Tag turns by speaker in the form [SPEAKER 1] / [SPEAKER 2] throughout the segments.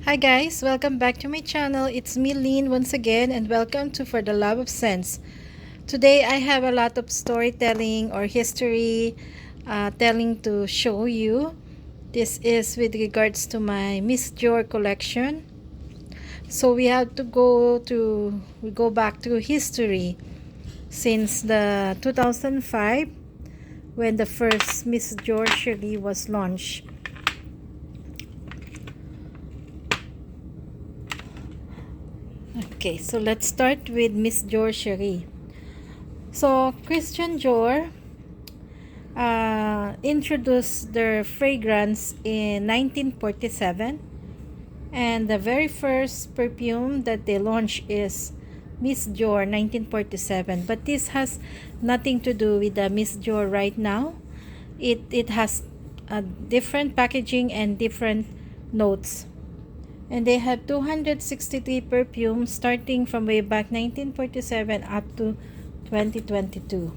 [SPEAKER 1] Hi guys, welcome back to my channel. It's me Lynn once again and welcome to For the Love of Scents. Today I have a lot of storytelling or history telling to show you. This is with regards to my Miss Dior collection. So we go back to history since the 2005 when the first Miss Dior Chérie was launched. Okay, so let's start with Miss Dior Chérie. So Christian Dior introduced their fragrance in 1947, and the very first perfume that they launched is Miss Dior 1947. But this has nothing to do with the Miss Dior right now. It has a different packaging and different notes. And they have 263 perfumes starting from way back 1947 up to 2022.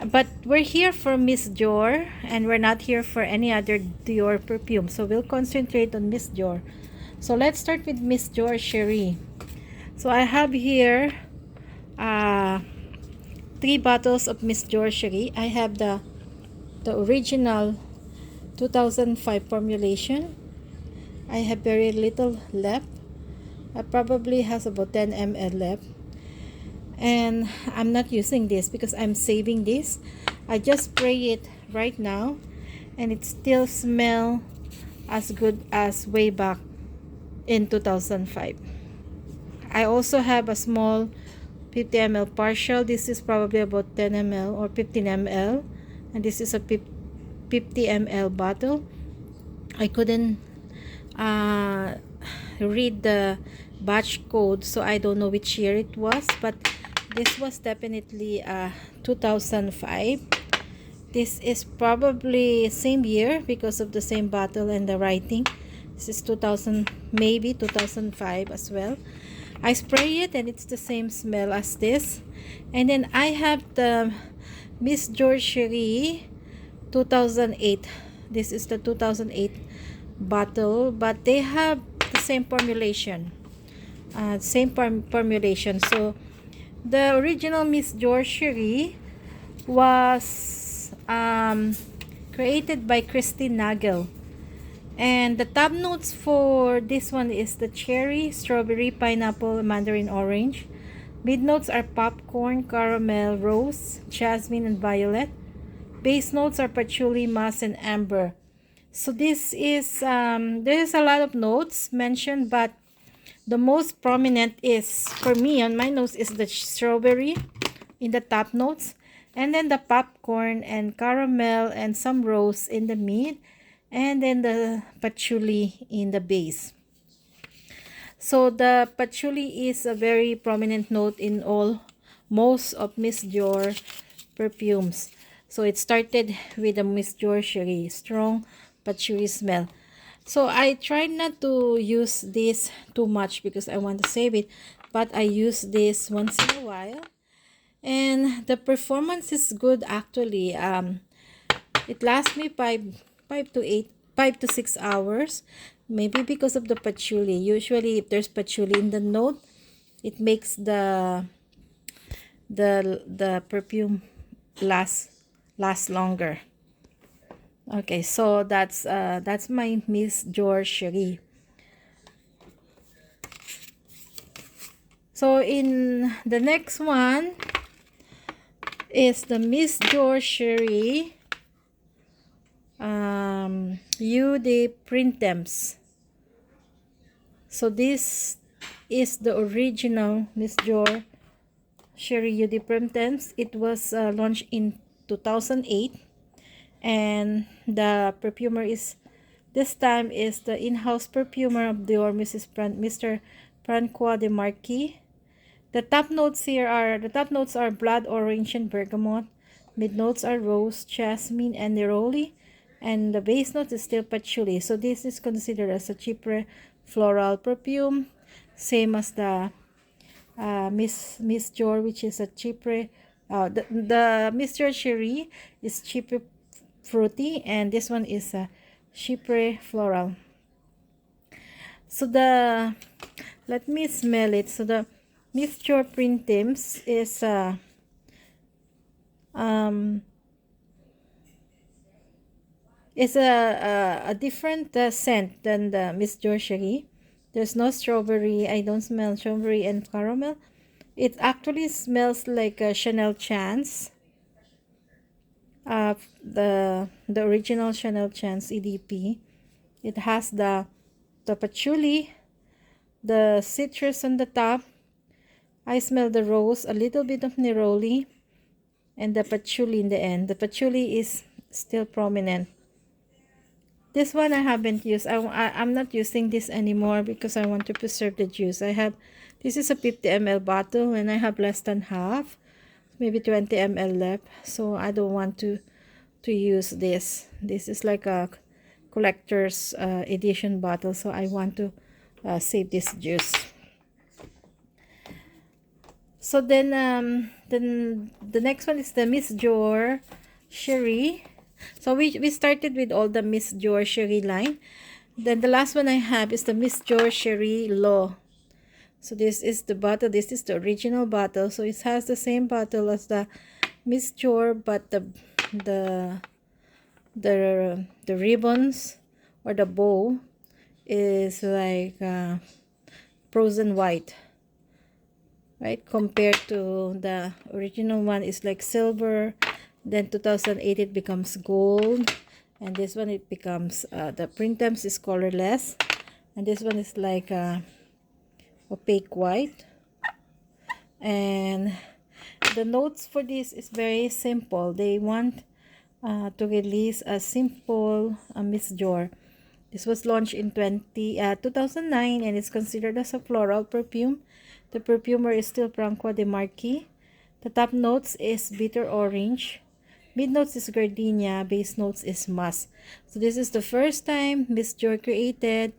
[SPEAKER 1] But we're here for Miss Dior and we're not here for any other Dior perfume. So we'll concentrate on Miss Dior. So let's start with Miss Dior Chérie. So I have here uh, 3 bottles of Miss Dior Chérie. I have the original 2005 formulation. I have very little left. I probably has about 10 ml left. And I'm not using this because I'm saving this. I just spray it right now and it still smells as good as way back in 2005. I also have a small 50 ml partial. This is probably about 10 ml or 15 ml, and this is a 50 ml bottle. I couldn't read the batch code, so I don't know which year it was, but this was definitely 2005. This is probably same year because of the same bottle and the writing. This is 2000, maybe 2005 as well. I spray it and it's the same smell as this. And then I have the Miss Dior Chérie 2008. This is the 2008 bottle, but they have the same formulation. Formulation. So the original Miss Dior Chérie was created by Christine Nagel, and the top notes for this one is the cherry, strawberry, pineapple, mandarin orange. Mid notes are popcorn, caramel, rose, jasmine, and violet. Base notes are patchouli, musk, and amber. So this is there's a lot of notes mentioned, but the most prominent is, for me on my nose, is the strawberry in the top notes, and then the popcorn and caramel and some rose in the mid, and then the patchouli in the base. So the patchouli is a very prominent note in most of Miss Dior perfumes. So it started with the Miss Dior Chérie, strong patchouli smell. So I tried not to use this too much because I want to save it, but I use this once in a while, and the performance is good actually. It lasts me 5 to 6 hours, maybe because of the patchouli. Usually if there's patchouli in the note, it makes the perfume last longer. Okay, so that's my Miss Dior Chérie. So in the next one is the Miss Dior Chérie EDT Printemps. So this is the original Miss Dior Chérie EDT Printemps. It was launched in 2008, and the perfumer is this time is the in-house perfumer of Dior, Mr. Francois de Marquis. The top notes are blood orange and bergamot. Mid notes are rose, jasmine, and neroli, and the base note is still patchouli. So this is considered as a cheaper floral perfume, same as the Miss Dior, which is a cheaper. The Miss Dior Chérie is cheaper fruity, and this one is a cheaper floral. So the, let me smell it. So the Miss Dior Printemps um is a different scent than the Miss Dior Chérie. There's no strawberry. I don't smell strawberry and caramel. It actually smells like a Chanel Chance. The original Chanel Chance EDP. It has the patchouli, the citrus on the top. I smell the rose, a little bit of neroli, and the patchouli in the end. The patchouli is still prominent. This one I haven't used. I'm not using this anymore because I want to preserve the juice. This is a 50 ml bottle and I have less than half, maybe 20 ml left. So I don't want to use this. This is like a collector's edition bottle. So I want to save this juice. So then the next one is the Miss Dior Chérie. So we started with all the Miss Dior Chérie line. Then the last one I have is the Miss Dior Chérie L'Eau. So this is the bottle. This is the original bottle. So it has the same bottle as the Miss Dior, but the ribbons or the bow is like frozen white, right? Compared to the original one is like silver. Then 2008 it becomes gold, and this one it becomes the Printemps is colorless, and this one is like opaque white. And the notes for this is very simple. They want to release a simple Miss Dior. This was launched in 2009 and it's considered as a floral perfume. The perfumer is still Francois de Marquis. The top notes is bitter orange. Mid notes is gardenia. Base notes is musk. So this is the first time Miss Dior created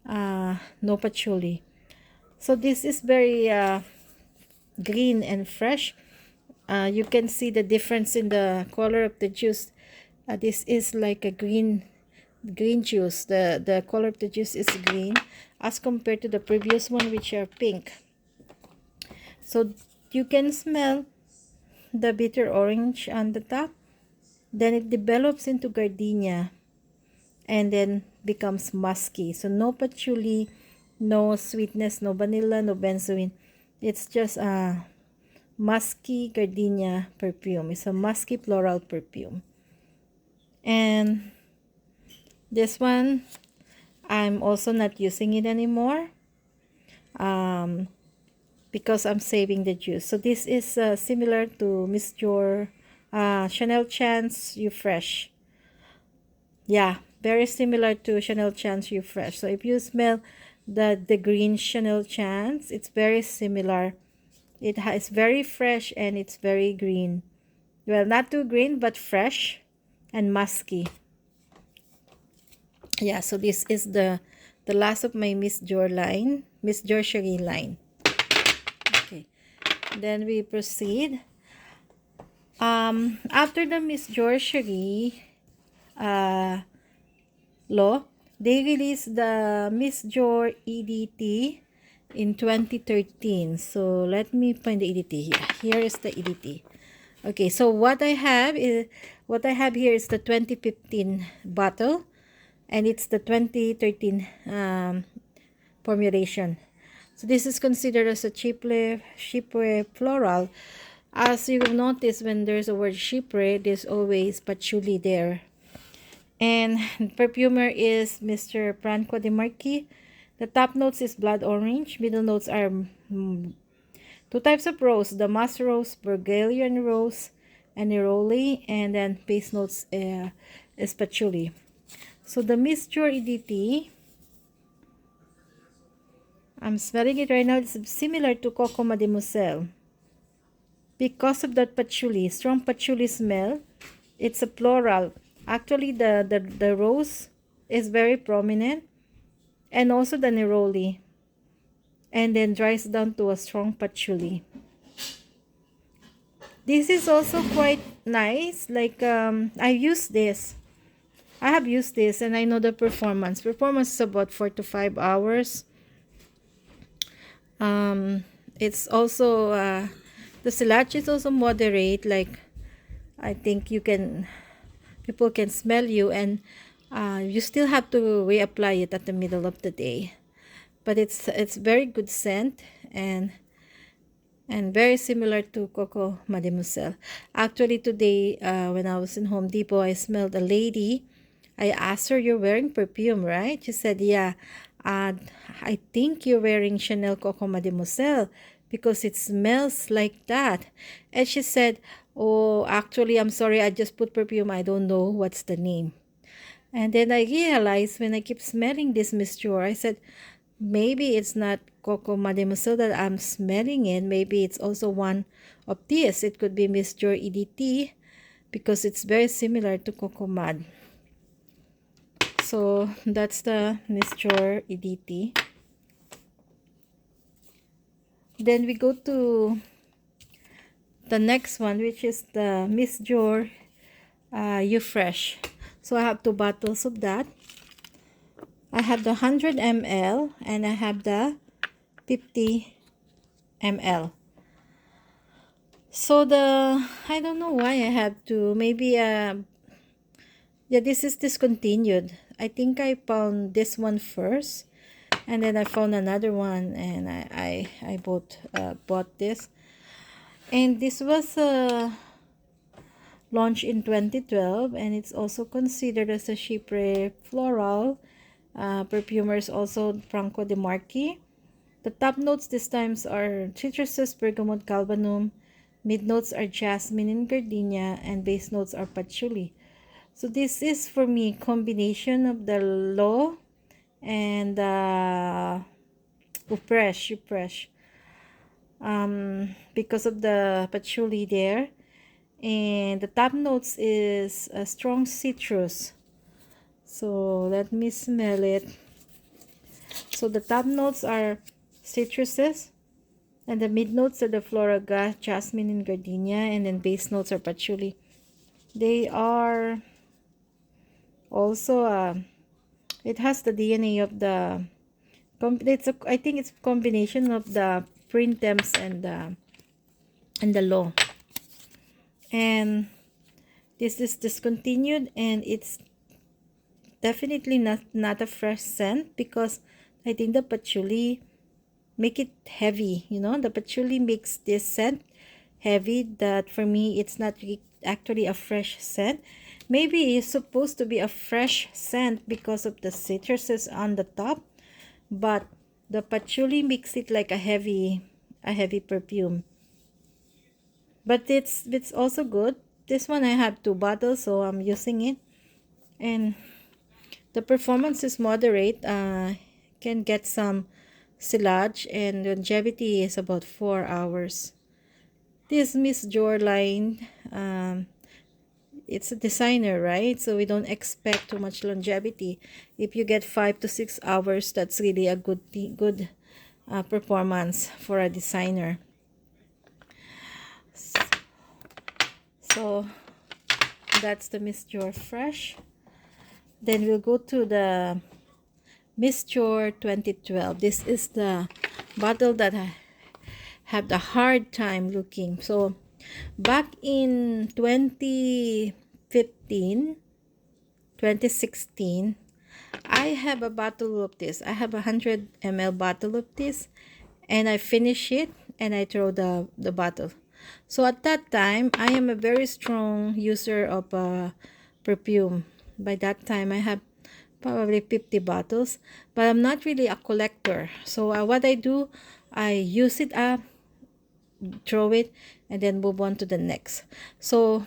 [SPEAKER 1] no patchouli. So this is very green and fresh. You can see the difference in the color of the juice. This is like a green juice. The color of the juice is green as compared to the previous one, which are pink. So you can smell the bitter orange on the top. Then it develops into gardenia and then becomes musky. So no patchouli, no sweetness, no vanilla, no benzoin. It's just a musky gardenia perfume. It's a musky floral perfume. And this one, I'm also not using it anymore because I'm saving the juice. So this is similar to Miss Dior Chanel Chance You Fresh. Yeah, very similar to Chanel Chance You Fresh. So if you smell the green Chanel Chance, it's very similar. It's very fresh and it's very green. Well, not too green, but fresh and musky. Yeah, so this is the last of my Miss Dior line, Miss Dior Chérie line. Okay, then we proceed. After the Miss Dior Chérie L'Eau, they released the Miss Dior EDT in 2013. So let me find the EDT here. Here is the EDT. Okay, so what I have here is the 2015 bottle, and it's the 2013 formulation. So this is considered as a chypre floral. As you will notice, when there's a word chypre, there's always patchouli there. And the perfumer is Mr. Francois de Marquis. The top notes is blood orange. Middle notes are two types of rose, the musk rose, Bulgarian rose, and neroli. And then base notes is patchouli. So the Miss Dior EDT, I'm smelling it right now. It's similar to Coco Mademoiselle because of that patchouli, strong patchouli smell. It's a floral. Actually, the rose is very prominent, and also the neroli, and then dries down to a strong patchouli. This is also quite nice. Like I have used this and I know the performance. Performance is about 4 to 5 hours. Um, it's also the silage is also moderate. Like I think people can smell you, and you still have to reapply it at the middle of the day. But it's very good scent, and very similar to Coco Mademoiselle. Actually, today when I was in Home Depot, I smelled a lady. I asked her, "You're wearing perfume, right?" She said, "Yeah. Uh, I think you're wearing Chanel Coco Mademoiselle because it smells like that." And she said, "Oh, actually, I'm sorry. I just put perfume. I don't know what's the name." And then I realized when I keep smelling this Miss Dior, I said, maybe it's not Coco Mademoiselle that I'm smelling it. Maybe it's also one of these. It could be Miss Dior EDT because it's very similar to Coco Mad. So that's the Miss Dior EDT. Then we go to the next one, which is the Miss Dior You Fresh. So I have two bottles of that. I have the 100 ml and I have the 50 ml. So I don't know why I have to, maybe yeah, this is discontinued. I think I found this one first, and then I found another one, and I bought this. And this was launched in 2012, and it's also considered as a Chypre floral. Perfumers also Franco de Marchi. The top notes this times are citruses, bergamot, galbanum. Mid notes are jasmine and gardenia, and base notes are patchouli. So this is for me combination of the low and fresh, because of the patchouli there. And the top notes is a strong citrus. So let me smell it. So the top notes are citruses, and the mid notes are the floral, jasmine, and gardenia, and then base notes are patchouli. They are also it has the DNA of the I think it's a combination of the printemps and the law. And this is discontinued, and it's definitely not a fresh scent because I think the patchouli make it heavy. The patchouli makes this scent heavy, that for me it's not actually a fresh scent. Maybe it's supposed to be a fresh scent because of the citruses on the top, but the patchouli makes it like a heavy perfume. But it's also good. This one I have two bottles, so I'm using it, and the performance is moderate. Can get some silage, and longevity is about 4 hours. This Miss Dior line, it's a designer, right? So we don't expect too much longevity. If you get 5 to 6 hours, that's really a good performance for a designer. So that's the Miss Dior Fresh. Then we'll go to the Miss Dior 2012. This is the bottle that I have the hard time looking. So back in 2015, 2016, I have a bottle of this. I have a 100 ml bottle of this, and I finish it and I throw the bottle. So at that time, I am a very strong user of perfume. By that time, I have probably 50 bottles, but I'm not really a collector. So what I do, I use it up, throw it, and then move on to the next. So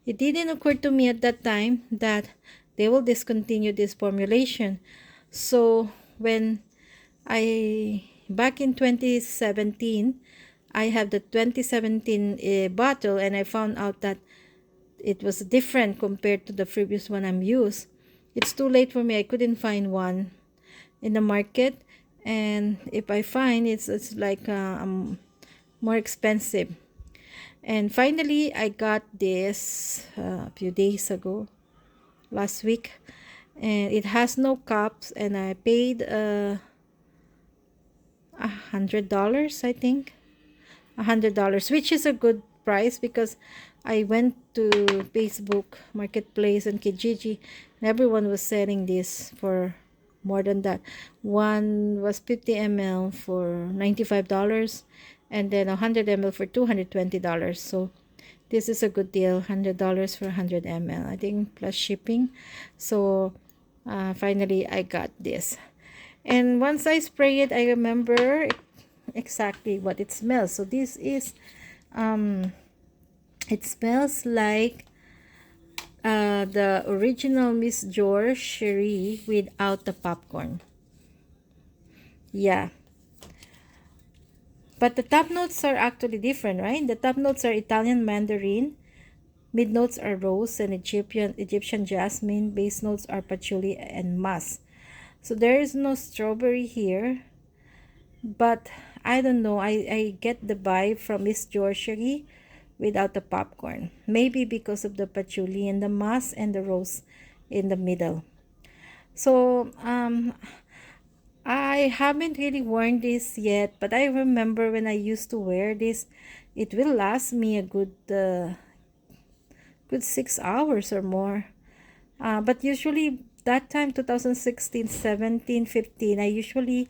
[SPEAKER 1] it didn't occur to me at that time that they will discontinue this formulation. So when back in 2017, I have the 2017 bottle, and I found out that it was different compared to the previous one I'm used. It's too late for me. I couldn't find one in the market, and if I find, it's like more expensive. And finally, I got this a few days ago, last week, and it has no cups, and I paid $100, I think. $100, which is a good price because I went to Facebook Marketplace and Kijiji and everyone was selling this for more than that. One was 50 ml for $95 and then 100 ml for $220. So this is a good deal, $100 for 100 ml, I think, plus shipping. So finally I got this. And once I spray it, I remember exactly what it smells. So this is it smells like the original Miss Dior Chérie without the popcorn. Yeah, but the top notes are actually different, right? The top notes are Italian mandarin, mid notes are rose and Egyptian jasmine, base notes are patchouli and musk. So there is no strawberry here, but I don't know, I get the vibe from Miss Dior Chérie without the popcorn. Maybe because of the patchouli and the musk and the rose in the middle. So I haven't really worn this yet, but I remember when I used to wear this, it will last me a good 6 hours or more. But usually that time, 2016, 17, 15, I usually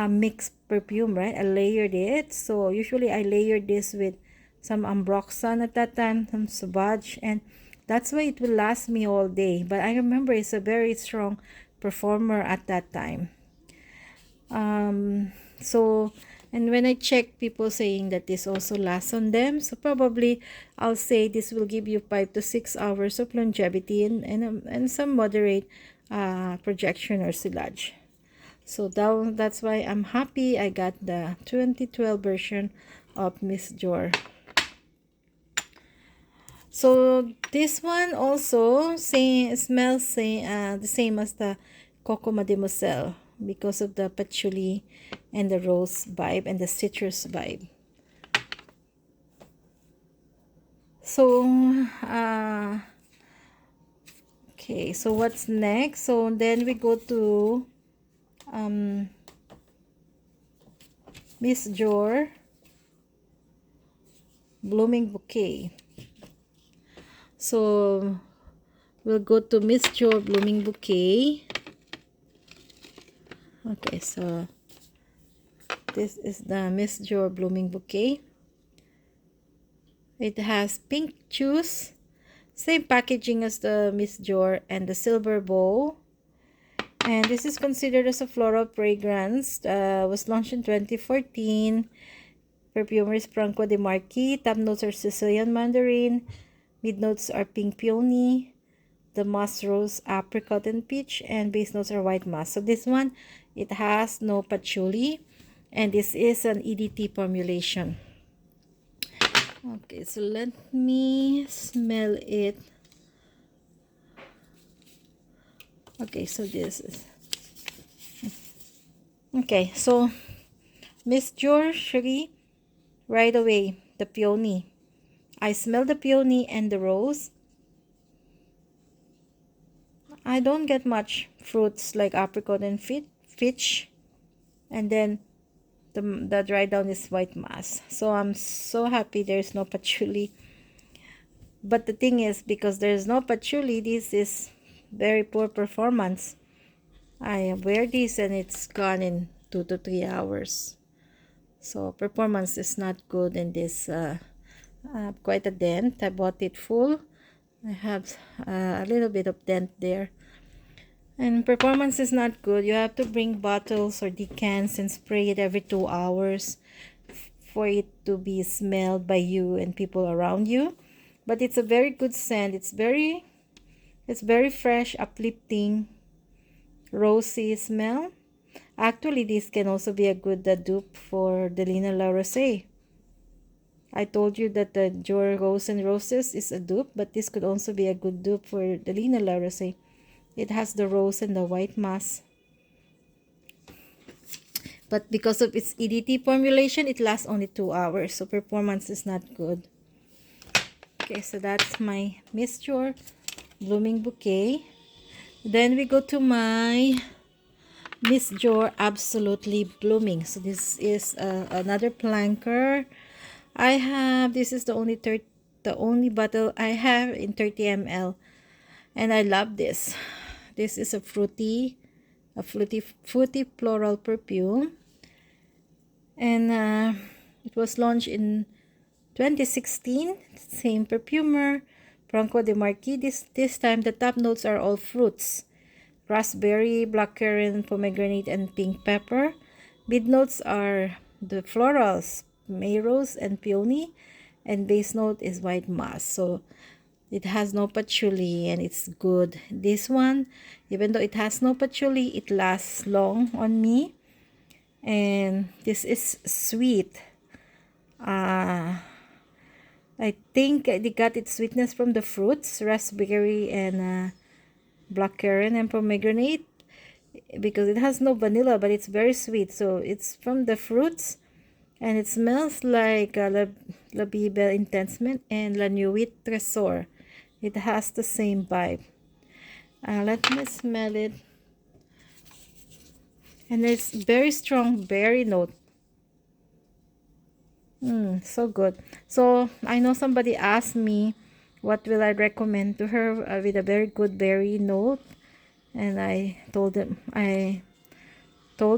[SPEAKER 1] mix perfume, right? I layered it. So usually I layered this with some Ambroxan at that time, some Sauvage, and that's why it will last me all day. But I remember it's a very strong performer at that time. So, and when I check, people saying that this also lasts on them, so probably I'll say this will give you 5 to 6 hours of longevity and some moderate projection or silage. So that's why I'm happy I got the 2012 version of Miss Dior. So this one also smells the same as the Coco Mademoiselle because of the patchouli and the rose vibe and the citrus vibe. So okay, so what's next? So then we go to Miss Dior Blooming Bouquet. So we'll go to Miss Dior Blooming Bouquet. Okay, so this is the Miss Dior Blooming Bouquet. It has pink juice, same packaging as the Miss Dior, and the silver bowl. And this is considered as a floral fragrance. Was launched in 2014. Perfumer is Franco de Marquis. Top notes are Sicilian mandarin. Mid notes are pink peony. The musk rose, apricot, and peach. And base notes are white musk. So this one, it has no patchouli. And this is an EDT formulation. Okay, so let me smell it. Okay, so this is... Okay, so Miss Dior Chérie, right away, the peony. I smell the peony and the rose. I don't get much fruits like apricot and peach. And then the dry down is white musk. So I'm so happy there's no patchouli. But the thing is, because there's no patchouli, this is very poor performance. I wear this and it's gone in 2 to 3 hours. So performance is not good in this. Quite a dent. I bought it full. I have a little bit of dent there. And performance is not good. You have to bring bottles or decants and spray it every 2 hours for it to be smelled by you and people around you. But it's a very good scent. It's very fresh, uplifting, rosy smell. Actually, this can also be a good dupe for Delina La Rose. I told you that the Dior Rose and Roses is a dupe, but this could also be a good dupe for Delina La Rose. It has the rose and the white musk. But because of its EDT formulation, it lasts only 2 hours. So performance is not good. Okay, so that's my Miss Dior Blooming Bouquet. Then we go to my Miss Dior Absolutely Blooming. So this is another planker. I have, this is the only bottle I have in 30 ml, and I love this. This is a fruity floral perfume, and it was launched in 2016. Same perfumer, Franco de Marquis. This time the top notes are all fruits: raspberry, blackcurrant, pomegranate, and pink pepper. Mid notes are the florals, May rose and peony, and base note is white moss. So it has no patchouli and it's good. This one, even though it has no patchouli, it lasts long on me. And this is sweet. I think they got its sweetness from the fruits, raspberry and blackcurrant and pomegranate, because it has no vanilla, but it's very sweet. So it's from the fruits, and it smells like La Bible Intensement and La Nuit Tresor. It has the same vibe. Let me smell it. And it's very strong berry note. So good. So I know somebody asked me what will I recommend to her with a very good berry note, and I told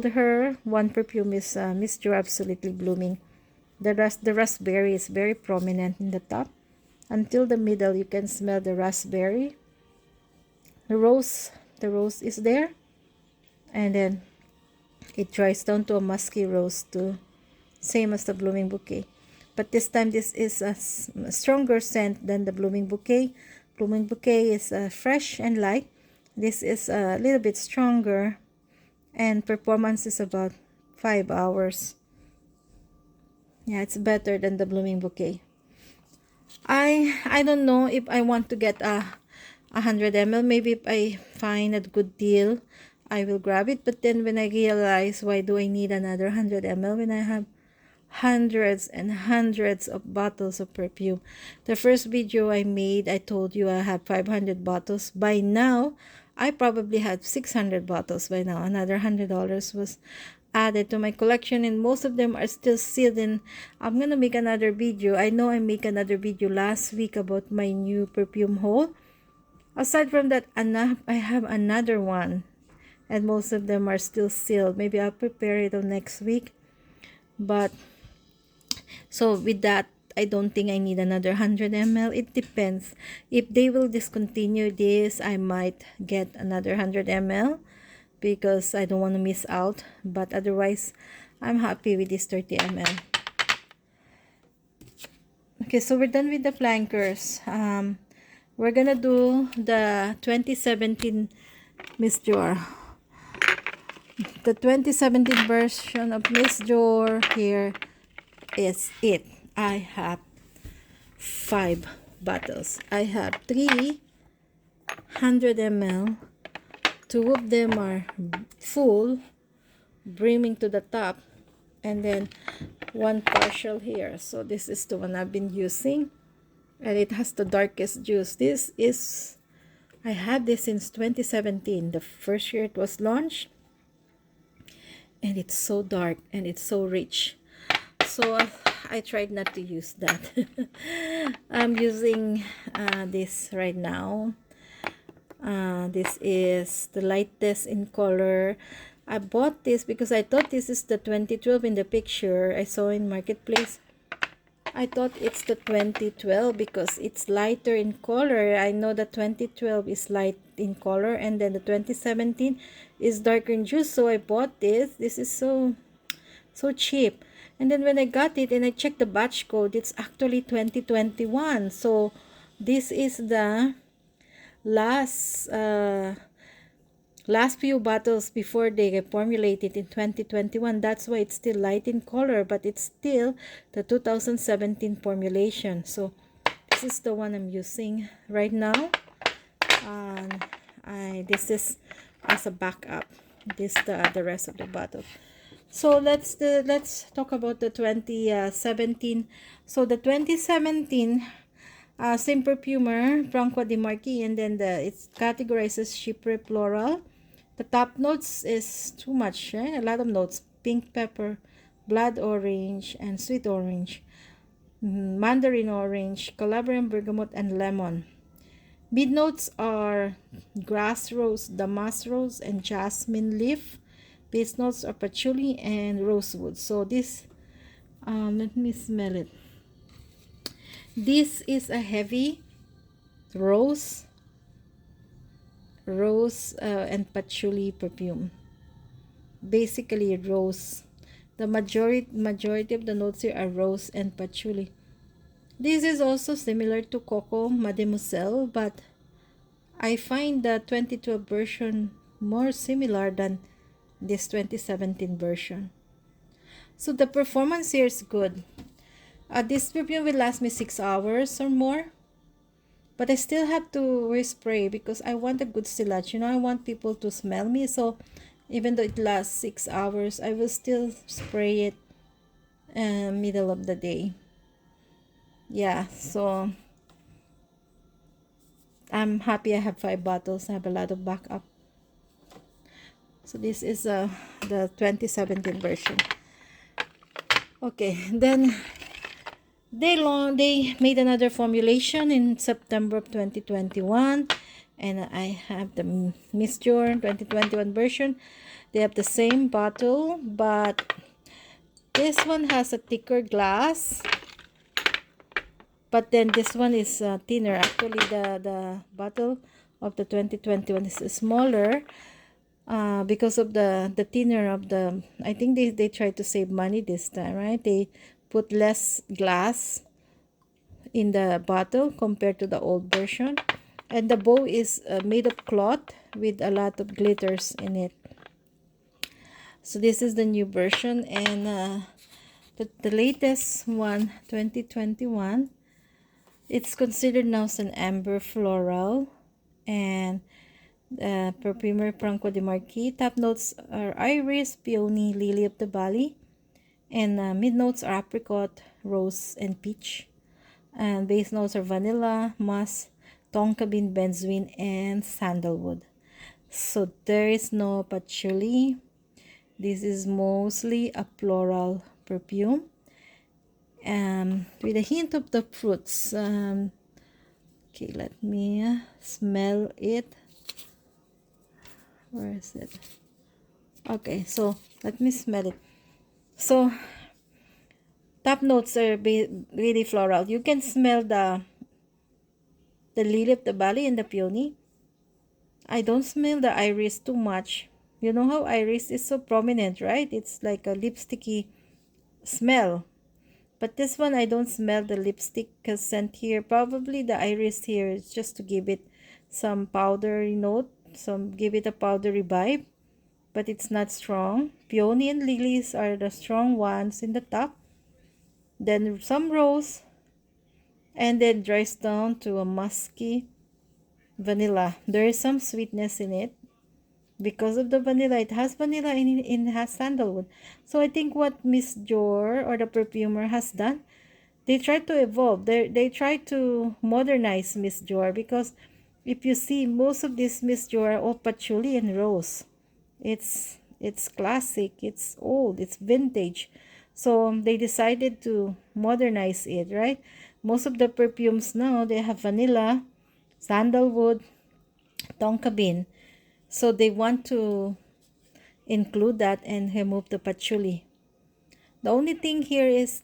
[SPEAKER 1] her one perfume is Miss Dior Absolutely Blooming. The raspberry is very prominent in the top. Until the middle, you can smell the raspberry. The rose is there, and then it dries down to a musky rose too, same as the blooming bouquet. But this time, this is a stronger scent than the blooming bouquet. Blooming bouquet is fresh and light. This is a little bit stronger, and performance is about 5 hours. Yeah, it's better than the blooming bouquet. I don't know if I want to get a 100 ml. Maybe if I find a good deal, I will grab it. But then when I realize, why do I need another 100 ml when I have hundreds and hundreds of bottles of perfume? The first video I made, I told you I have 500 bottles. By now, I probably had 600 bottles by now. Another $100 was added to my collection, and most of them are still sealed. And I'm gonna make another video. I know I make another video last week about my new perfume haul. Aside from that, I have another one, and most of them are still sealed. Maybe I'll prepare it on next week. But so with that, I don't think I need another 100 ml. It depends. If they will discontinue this, I might get another 100 ml because I don't want to miss out. But otherwise, I'm happy with this 30 ml. Okay, so we're done with the flankers. We're gonna do the 2017 Miss Dior. The 2017 version of Miss Dior. Here is it. I have 5 bottles. I have 300 ml. 2 of them are full, brimming to the top, and then 1 partial here. So this is the one I've been using, and it has the darkest juice. I had this since 2017, the first year it was launched, and it's so dark and it's so rich. So I tried not to use that. I'm using this right now. This is the lightest in color. I bought this because I thought this is the 2012 in the picture I saw in Marketplace. I thought it's the 2012 because it's lighter in color. I know the 2012 is light in color, and then the 2017 is darker in juice. So I bought this. This is so cheap. And then when I got it and I checked the batch code, it's actually 2021. So this is the last few bottles before they reformulate it in 2021. That's why it's still light in color, but it's still the 2017 formulation. So this is the one I'm using right now. This is as a backup. This the rest of the bottle. So let's talk about the 2017. So the 2017 same perfumer, Franco de Marquis, and then it's categorized as Chypre floral, The top notes is too much, a lot of notes. Pink pepper, blood orange, and sweet orange. Mandarin orange, calabrian bergamot, and lemon. Mid notes are grass rose, damask rose, and jasmine leaf. Base notes are patchouli and rosewood. So this, let me smell it. This is a heavy rose and patchouli perfume. Basically rose. The majority of the notes here are rose and patchouli. This is also similar to Coco Mademoiselle, but I find the 2012 version more similar than this 2017 version. So the performance here is good. This perfume will last me 6 hours or more. But I still have to respray because I want a good sillage. I want people to smell me. So even though it lasts 6 hours, I will still spray it middle of the day. Yeah, so I'm happy I have 5 bottles. I have a lot of backup. So this is the 2017 version. Okay, then they made another formulation in September of 2021, and I have the Miss Dior 2021 version. They have the same bottle, but this one has a thicker glass, but then this one is thinner. Actually, the bottle of the 2021 is smaller because of the thinner of the. I think they tried to save money this time, right? They put less glass in the bottle compared to the old version, and the bow is made of cloth with a lot of glitters in it. So this is the new version, and the latest one, 2021, it's considered now as an amber floral, and perfumer Franco de Marquis. Top notes are iris, peony, lily of the valley, and mid notes are apricot, rose, and peach. And base notes are vanilla, musk, tonka bean, benzoin, and sandalwood. So there is no patchouli. This is mostly a floral perfume, with a hint of the fruits. Okay, let me smell it. Where is it? Okay, so let me smell it. So top notes are really floral. You can smell the lily of the valley and the peony. I don't smell the iris too much. You know how iris is so prominent, right? It's like a lipsticky smell. But this one, I don't smell the lipstick scent here. Probably the iris here is just to give it some powdery note, give it a powdery vibe. But it's not strong. Peony and lilies are the strong ones in the top. Then some rose. And then dries down to a musky vanilla. There is some sweetness in it. Because of the vanilla, it has vanilla in it, it has sandalwood. So I think what Miss Dior or the perfumer has done, they try to evolve. They try to modernize Miss Dior, because if you see, most of these Miss Dior are all patchouli and rose. It's classic, it's old, it's vintage. So they decided to modernize it, right? Most of the perfumes now, they have vanilla, sandalwood, tonka bean. So they want to include that and remove the patchouli. The only thing here is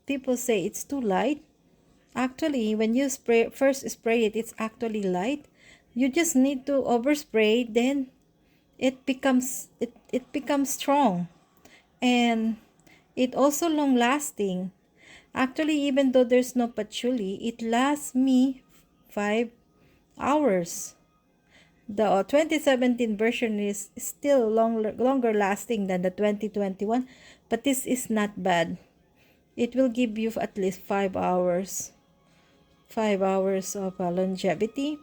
[SPEAKER 1] people say it's too light. Actually, when you first spray it, it's actually light. You just need to overspray, then it becomes strong, and it also long lasting. Actually, even though there's no patchouli, it lasts me 5 hours. The 2017 version is still longer lasting than the 2021, but this is not bad. It will give you at least 5 hours. 5 hours of longevity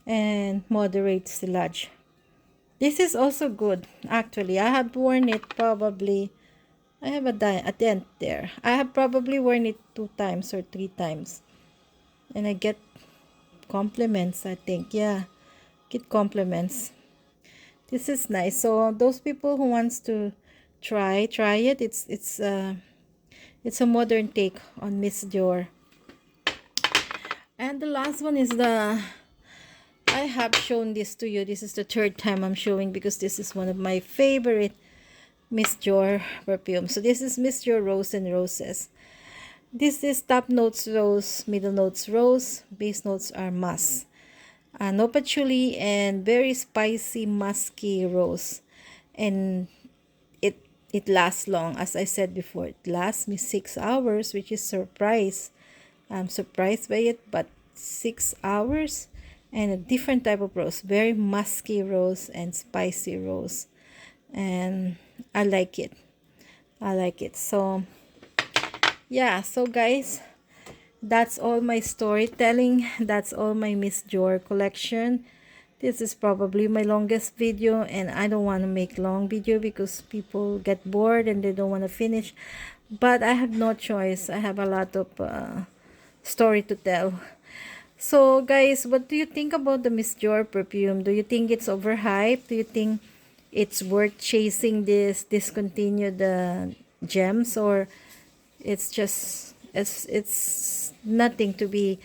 [SPEAKER 1] and moderate sillage. This is also good. Actually, I have worn it probably. I have a dent there. I have probably worn it 2 times or 3 times. And I get compliments, I think. Yeah, get compliments. This is nice. So those people who wants to try it. It's a modern take on Miss Dior. And the last one is I have shown this to you. This is the third time I'm showing because this is one of my favorite Miss Dior perfume. So this is Miss Dior Rose and Roses. This is top notes rose, middle notes rose, base notes are musk. No patchouli and very spicy musky rose. And it lasts long. As I said before, it lasts me 6 hours, which is surprise. I'm surprised by it, but 6 hours and a different type of rose, very musky rose and spicy rose. And I like it. I like it. So yeah, so guys, that's all my storytelling. That's all my Miss Dior collection. This is probably my longest video, and I don't want to make long video because people get bored and they don't want to finish. But I have no choice. I have a lot of story to tell. So guys, what do you think about the Miss Dior perfume? Do you think it's overhyped? Do you think it's worth chasing this discontinued gems, or it's nothing to be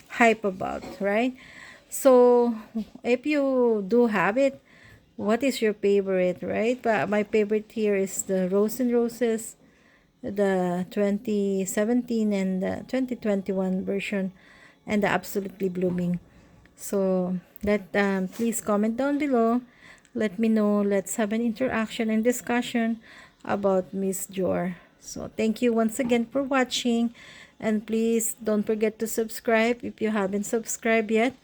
[SPEAKER 1] hype about, right? So if you do have it, what is your favorite, right? But my favorite here is the Rose and Roses, the 2017 and the 2021 version, and the Absolutely Blooming. So please comment down below. Let me know. Let's have an interaction and discussion about Miss Dior. So thank you once again for watching, and please don't forget to subscribe if you haven't subscribed yet,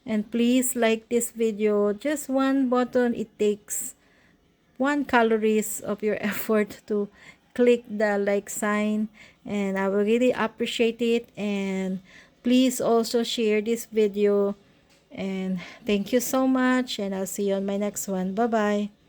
[SPEAKER 1] and please like this video. Just one button, it takes 1 calories of your effort to click the like sign, and I will really appreciate it. And please also share this video, and thank you so much, and I'll see you on my next one. Bye bye.